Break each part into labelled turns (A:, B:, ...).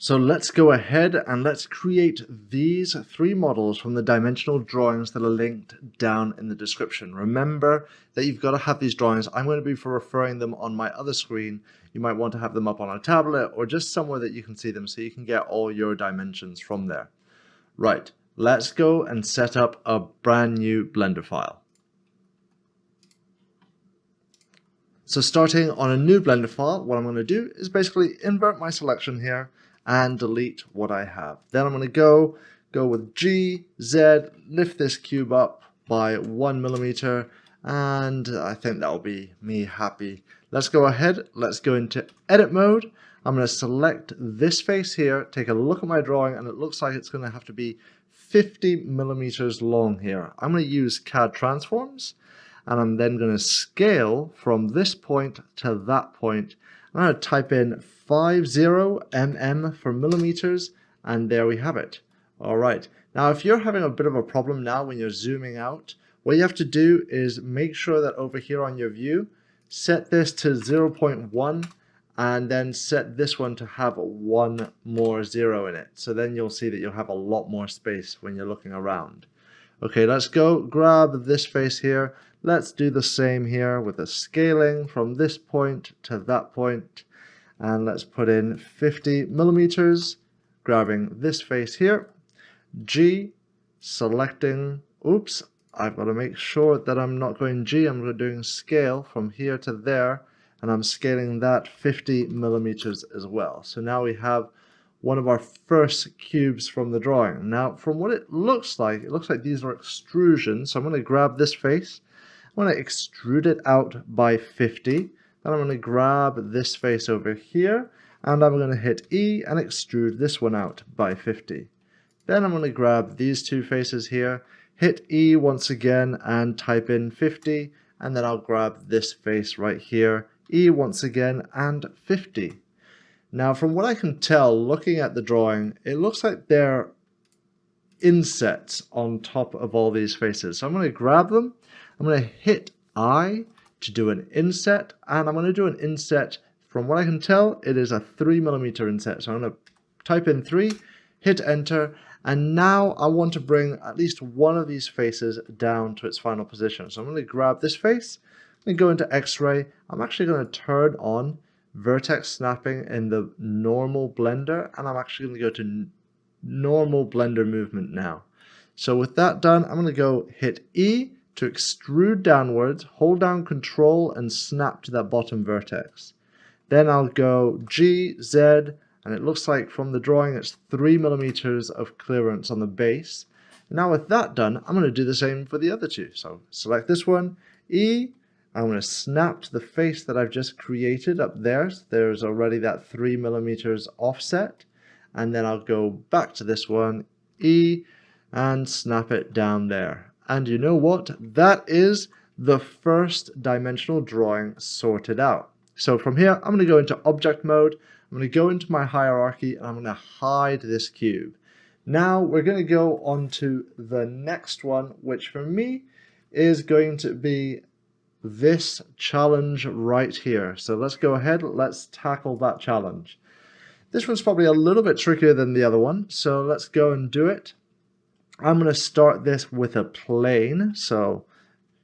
A: So let's go ahead and let's create these three models from the dimensional drawings that are linked down in the description. Remember that you've got to have these drawings. I'm going to be referring them on my other screen. You might want to have them up on a tablet or just somewhere that you can see them so you can get all your dimensions from there. Right, let's go and set up a brand new Blender file. So starting on a new Blender file, what I'm going to do is basically invert my selection here and delete what I have. Then I'm going to go with G, Z, lift this cube up by 1 millimeter, and I think that'll be me happy. Let's go ahead, let's go into edit mode. I'm going to select this face here, take a look at my drawing, and it looks like it's going to have to be 50 millimeters long here. I'm going to use CAD transforms, and I'm then going to scale from this point to that point. I'm going to type in 50 mm for millimeters, and there we have it. All right. Now, if you're having a bit of a problem now when you're zooming out, what you have to do is make sure that over here on your view, set this to 0.1, and then set this one to have one more zero in it. So then you'll see that you'll have a lot more space when you're looking around. Okay, let's go grab this face here. Let's do the same here with the scaling from this point to that point. And let's put in 50 millimeters, grabbing this face here. G, selecting, oops, I've got to make sure that I'm not going G, I'm doing scale from here to there. And I'm scaling that 50 millimeters as well. So now we have one of our first cubes from the drawing. Now, from what it looks like these are extrusions. So I'm going to grab this face. I'm going to extrude it out by 50. Then I'm going to grab this face over here, and I'm going to hit E and extrude this one out by 50. Then I'm going to grab these two faces here, hit E once again, and type in 50, and then I'll grab this face right here, E once again, and 50. Now, from what I can tell, looking at the drawing, it looks like they're insets on top of all these faces. So I'm going to grab them, I'm going to hit I to do an inset, and I'm going to do an inset, from what I can tell, it is a 3 millimeter inset. So I'm going to type in 3, hit enter, and now I want to bring at least one of these faces down to its final position. So I'm going to grab this face, I'm going to go into X-ray, I'm actually going to turn on vertex snapping in the normal blender, and I'm actually going to go to normal blender movement now. So with that done, I'm going to go hit E to extrude downwards, hold down Control and snap to that bottom vertex. Then I'll go G, Z, and it looks like from the drawing it's 3 millimeters of clearance on the base. Now with that done, I'm going to do the same for the other two. So select this one, E, I'm going to snap to the face that I've just created up there. So there's already that 3 millimeters offset. And then I'll go back to this one, E, and snap it down there. And you know what? That is the first dimensional drawing sorted out. So from here, I'm going to go into object mode. I'm going to go into my hierarchy, and I'm going to hide this cube. Now we're going to go on to the next one, which for me is going to be this challenge right here. So let's go ahead, let's tackle that challenge. This one's probably a little bit trickier than the other one, so let's go and do it. I'm going to start this with a plane, so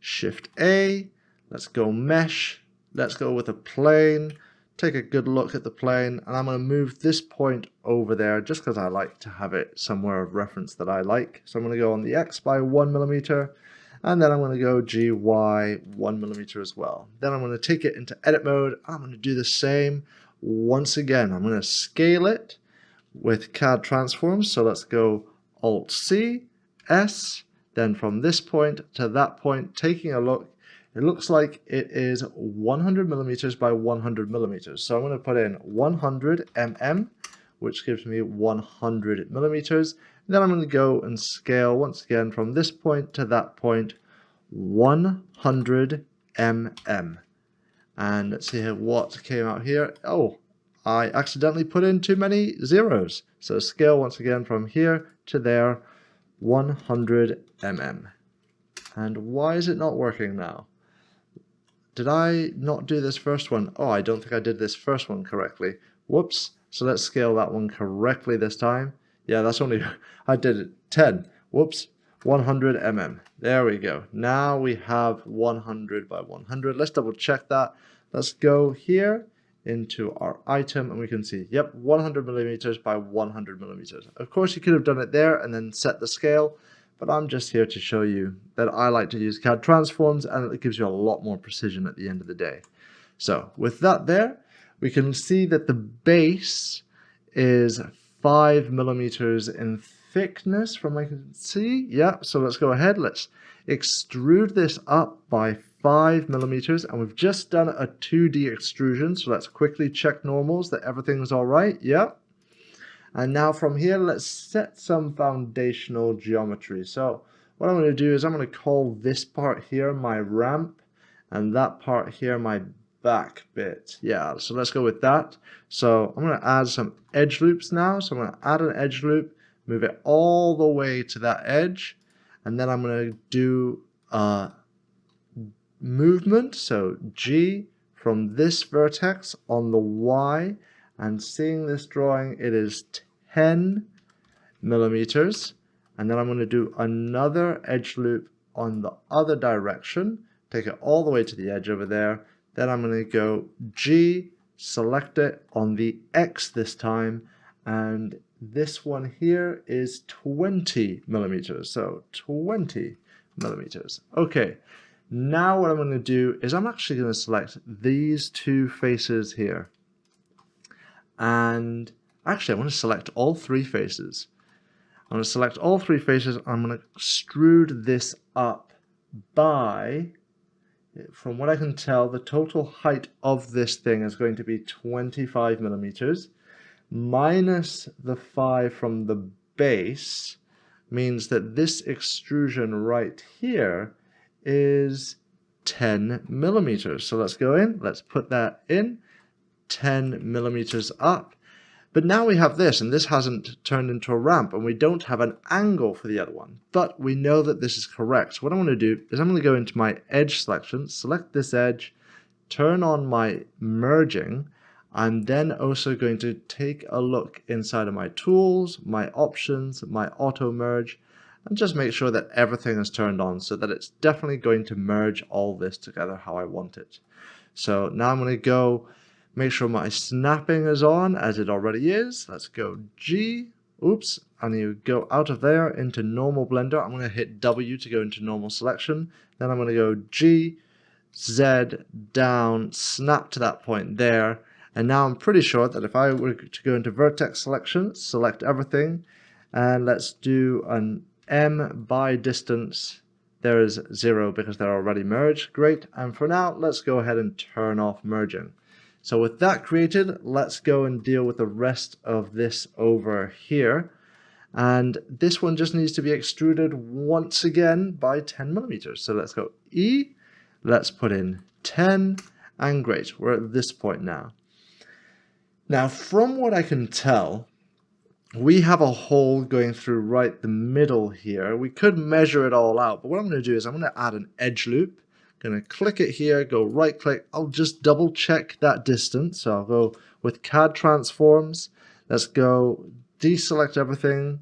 A: Shift A, let's go mesh, let's go with a plane, take a good look at the plane, and I'm going to move this point over there just because I like to have it somewhere of reference that I like. So I'm going to go on the X by 1 millimeter, and then I'm going to go GY 1 millimeter as well. Then I'm going to take it into edit mode. I'm going to do the same once again. I'm going to scale it with CAD transforms. So let's go Alt C, S, then from this point to that point, taking a look, it looks like it is 100 millimeters by 100 millimeters. So I'm going to put in 100 mm, which gives me 100 millimeters. Then I'm going to go and scale once again from this point to that point, 100 mm. And let's see here what came out here. Oh, I accidentally put in too many zeros. So scale once again from here to there, 100 mm. And why is it not working now? Did I not do this first one? Oh, I don't think I did this first one correctly. Whoops, So let's scale that one correctly this time. Yeah, that's only, I did it 10. Whoops, 100 mm. There we go. Now we have 100 by 100. Let's double check that. Let's go here into our item and we can see, yep, 100 millimeters by 100 millimeters. Of course, you could have done it there and then set the scale, but I'm just here to show you that I like to use CAD transforms and it gives you a lot more precision at the end of the day. So with that there, we can see that the base is 5 millimeters in thickness from what I can see. Yeah, so let's go ahead. Let's extrude this up by 5 millimeters, and we've just done a 2D extrusion, so let's quickly check normals that everything's all right. Yeah. And now from here, let's set some foundational geometry. So what I'm going to do is I'm going to call this part here my ramp, and that part here my back bit. Yeah, so let's go with that. So I'm going to add some edge loops now. So I'm going to add an edge loop, move it all the way to that edge, and then I'm going to do movement, so G from this vertex on the Y, and seeing this drawing, it is 10 millimeters, and then I'm going to do another edge loop on the other direction, take it all the way to the edge over there, then I'm going to go G, select it on the X this time, and this one here is 20 millimeters, so 20 millimeters. Okay. Now what I'm going to do is I'm actually going to select these two faces here. And actually I want to select all three faces. I'm going to select all three faces. I'm going to extrude this up by, from what I can tell, the total height of this thing is going to be 25 millimeters. Minus the 5 from the base means that this extrusion right here is 10 millimeters. So let's go in, let's put that in, 10 millimeters up. But now we have this, and this hasn't turned into a ramp, and we don't have an angle for the other one. But we know that this is correct. So what I'm going to do is I'm going to go into my edge selection, select this edge, turn on my merging. I'm then also going to take a look inside of my tools, my options, my auto merge, and just make sure that everything is turned on so that it's definitely going to merge all this together how I want it. So now I'm going to go make sure my snapping is on as it already is. Let's go G. Oops. I need to go out of there into normal blender. I'm going to hit W to go into normal selection. Then I'm going to go G, Z, down, snap to that point there. And now I'm pretty sure that if I were to go into vertex selection, select everything, and let's do an M by distance, there is 0 because they're already merged. Great. And for now, let's go ahead and turn off merging. So with that created, let's go and deal with the rest of this over here. And this one just needs to be extruded once again by 10 millimeters. So let's go E, let's put in 10, and great, we're at this point now. Now, from what I can tell, we have a hole going through right the middle here. We could measure it all out, but what I'm going to do is I'm going to add an edge loop. I'm going to click it here, go right click. I'll just double check that distance. So I'll go with CAD transforms. Let's go deselect everything.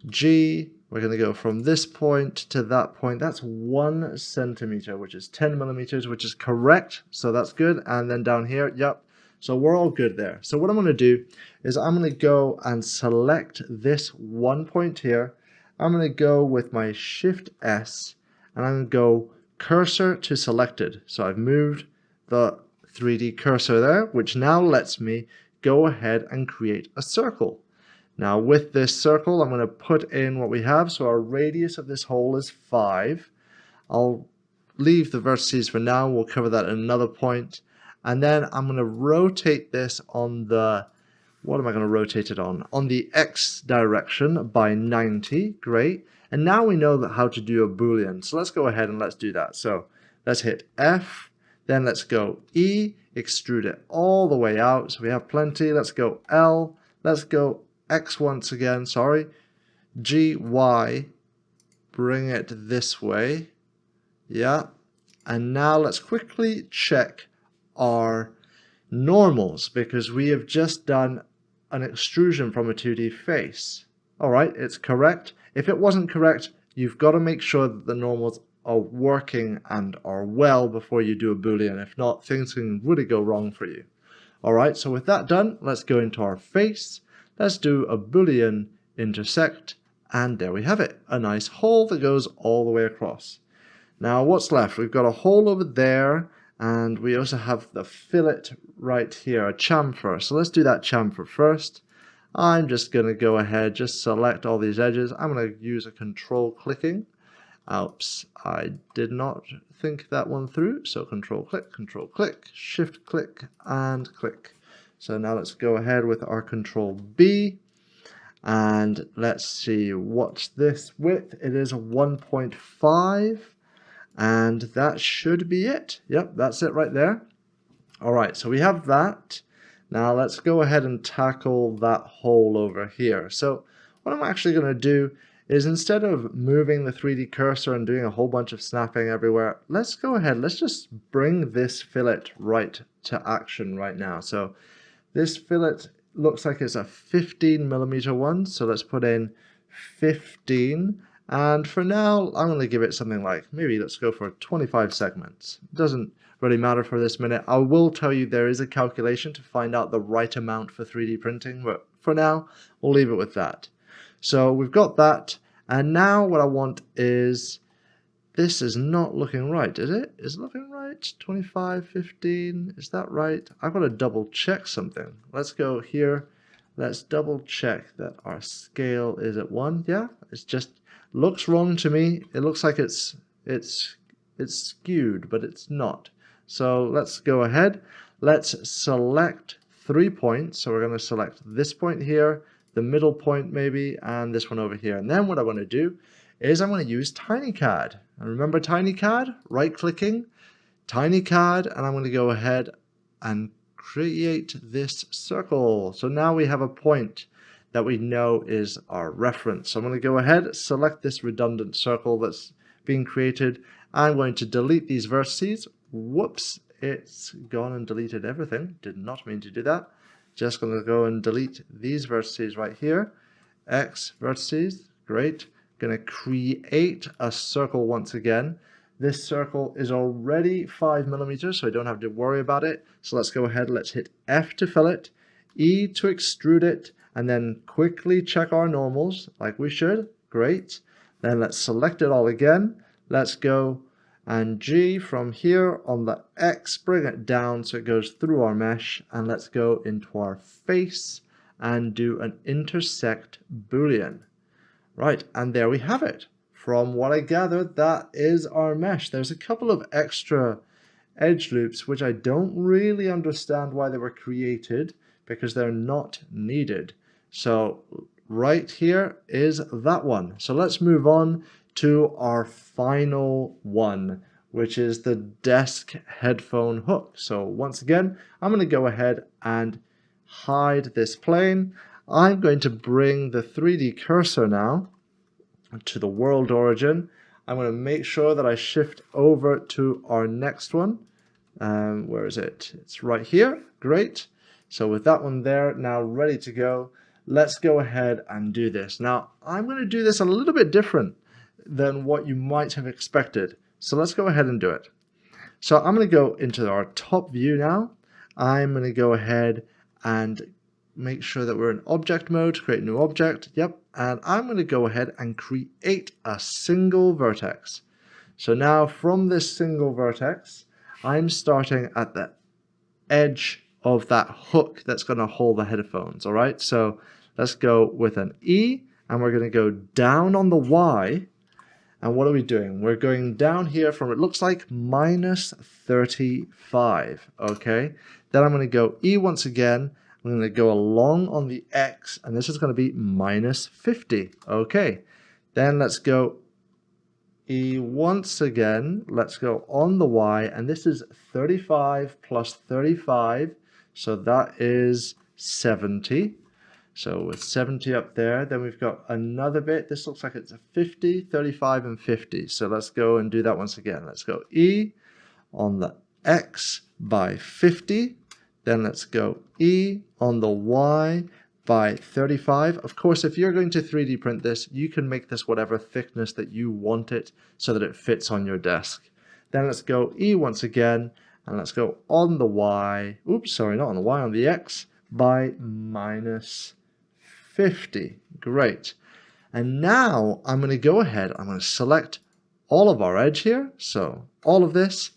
A: G, we're going to go from this point to that point. That's 1 centimeter, which is 10 millimeters, which is correct. So that's good. And then down here, yep. So we're all good there. So what I'm going to do is I'm going to go and select this one point here. I'm going to go with my Shift S and I'm going to go cursor to selected. So I've moved the 3D cursor there, which now lets me go ahead and create a circle. Now with this circle, I'm going to put in what we have. So our radius of this hole is 5. I'll leave the vertices for now. We'll cover that at another point. And then I'm going to rotate this on the, what am I going to rotate it on? On the X direction by 90. Great. And now we know how to do a Boolean. So let's go ahead and let's do that. So let's hit F. Then let's go E. Extrude it all the way out. So we have plenty. Let's go L. Let's go X once again. Sorry. G, Y. Bring it this way. Yeah. And now let's quickly check our normals because we have just done an extrusion from a 2D face. Alright, it's correct. If it wasn't correct, you've got to make sure that the normals are working and are well before you do a Boolean. If not, things can really go wrong for you. Alright, so with that done, let's go into our face. Let's do a Boolean intersect, and there we have it. A nice hole that goes all the way across. Now what's left? We've got a hole over there, and we also have the fillet right here, a chamfer. So let's do that chamfer first. I'm just going to go ahead, just select all these edges. I'm going to use a control clicking. Oops, I did not think that one through. So control click, shift click, and click. So now let's go ahead with our control B. And let's see, what's this width? It is 1.5. And that should be it. Yep, that's it right there. All right, so we have that. Now let's go ahead and tackle that hole over here. So what I'm actually going to do is, instead of moving the 3D cursor and doing a whole bunch of snapping everywhere, let's go ahead, let's just bring this fillet right to action right now. So this fillet looks like it's a 15mm one, so let's put in 15. And for now, I'm going to give it something like, maybe let's go for 25 segments. It doesn't really matter for this minute. I will tell you there is a calculation to find out the right amount for 3D printing, but for now, we'll leave it with that. So we've got that, and now what I want is, this is not looking right, is it? Is it looking right? 25, 15, is that right? I've got to double check something. Let's go here. Let's double check that our scale is at 1. Yeah, it's just looks wrong to me. It looks like it's skewed, but it's not. So let's go ahead. Let's select 3 points. So we're going to select this point here, the middle point maybe, and this one over here. And then what I want to do is I'm going to use TinyCAD. And remember TinyCAD? Right-clicking, TinyCAD, and I'm going to go ahead and create this circle. So now we have a point that we know is our reference. So I'm going to go ahead, select this redundant circle that's being created. I'm going to delete these vertices. Whoops, it's gone and deleted everything. Did not mean to do that. Just going to go and delete these vertices right here. X vertices, great. Going to create a circle once again. This circle is already 5mm, so I don't have to worry about it. So let's go ahead, let's hit F to fill it, E to extrude it, and then quickly check our normals like we should. Great. Then let's select it all again. Let's go and G from here on the X, bring it down so it goes through our mesh, and let's go into our face and do an intersect Boolean. Right, and there we have it. From what I gathered, that is our mesh. There's a couple of extra edge loops which I don't really understand why they were created, because they're not needed. So right here is that one. So let's move on to our final one, which is the desk headphone hook. So once again, I'm going to go ahead and hide this plane. I'm going to bring the 3D cursor now to the world origin. I'm going to make sure that I shift over to our next one. Where is it? It's right here. Great. So with that one there now ready to go, let's go ahead and do this. Now I'm going to do this a little bit different than what you might have expected. So let's go ahead and do it. So I'm going to go into our top view now. I'm going to go ahead and make sure that we're in object mode, create new object. Yep. And I'm going to go ahead and create a single vertex. So now from this single vertex, I'm starting at the edge of that hook that's going to hold the headphones. All right. So let's go with an E, and we're going to go down on the Y. And what are we doing? We're going down here from, it looks like, -35. Okay. Then I'm going to go E once again. I'm going to go along on the X, and this is going to be -50. Okay. Then let's go E once again. Let's go on the Y, and this is 35 plus 35. So that is 70. So with 70 up there, then we've got another bit. This looks like it's a 50, 35, and 50. So let's go and do that once again. Let's go E on the X by 50. Then let's go E on the Y by 35. Of course, if you're going to 3D print this, you can make this whatever thickness that you want it so that it fits on your desk. Then let's go E once again, and let's go on the Y, oops, sorry, not on the Y, on the X, by minus 50. Great. And now I'm going to go ahead, I'm going to select all of our edge here, so all of this,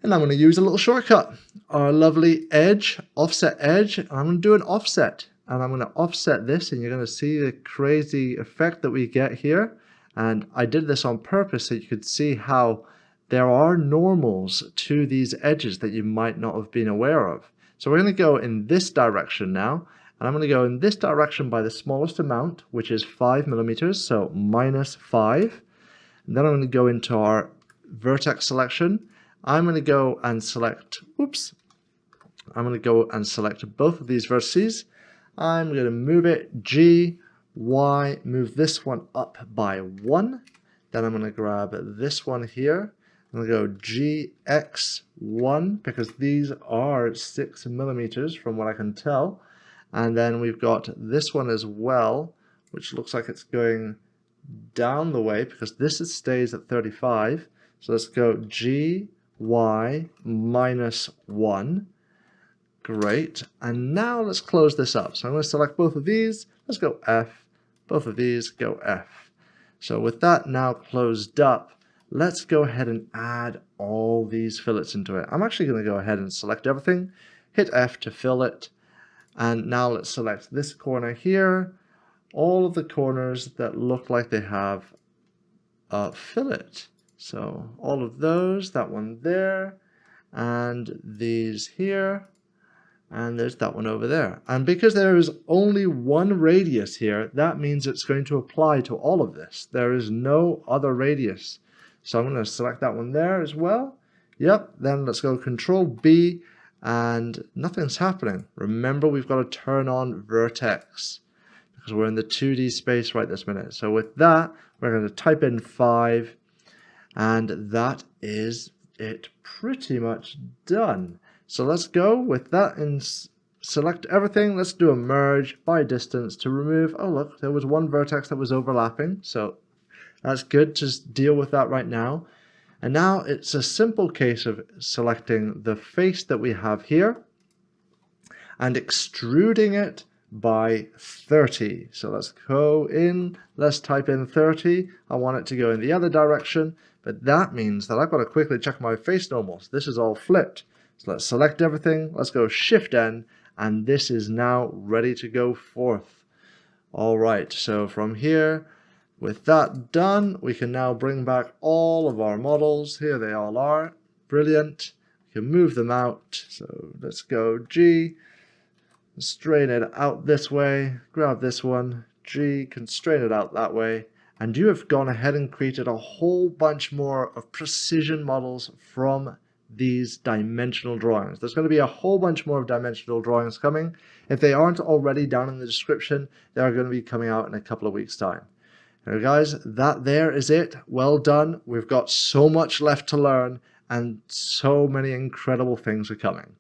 A: and I'm going to use a little shortcut, our lovely edge, offset edge, and I'm going to do an offset, and I'm going to offset this, and you're going to see the crazy effect that we get here. And I did this on purpose so you could see how there are normals to these edges that you might not have been aware of. So we're going to go in this direction now, and I'm going to go in this direction by the smallest amount, which is 5 millimeters, so minus 5. And then I'm going to go into our vertex selection. I'm going to go and select, I'm going to go and select both of these vertices. I'm going to move it G, Y, move this one up by 1. Then I'm going to grab this one here. I'm going to go G, X, 1, because these are 6 millimeters from what I can tell. And then we've got this one as well, which looks like it's going down the way because this stays at 35. So let's go G, Y, minus 1. Great. And now let's close this up. So I'm going to select both of these. Let's go F. Both of these go F. So with that now closed up, let's go ahead and add all these fillets into it. I'm actually going to go ahead and select everything, hit F to fill it, and now let's select this corner here, all of the corners that look like they have a fillet. So all of those, that one there, and these here, and there's that one over there. And because there is only one radius here, that means it's going to apply to all of this. There is no other radius. So I'm going to select that one there as well. Yep, then let's go Control B, and nothing's happening. Remember, we've got to turn on vertex because we're in the 2D space right this minute. So with that, we're going to type in 5, and that is it pretty much done. So let's go with that and select everything. Let's do a merge by distance to remove. Oh, look, there was one vertex that was overlapping. So that's good to deal with that right now. And now it's a simple case of selecting the face that we have here and extruding it by 30. So let's go in, let's type in 30. I want it to go in the other direction, but that means that I've got to quickly check my face normals. This is all flipped. So let's select everything, let's go Shift N, and this is now ready to go forth. All right, so from here, with that done, we can now bring back all of our models. Here they all are. Brilliant. We can move them out. So let's go G, strain it out this way, grab this one, G, constrain it out that way. And you have gone ahead and created a whole bunch more of precision models from these dimensional drawings. There's going to be a whole bunch more of dimensional drawings coming. If they aren't already down in the description, they are going to be coming out in a couple of weeks' time. Now guys, that there is it. Well done. We've got so much left to learn and so many incredible things are coming.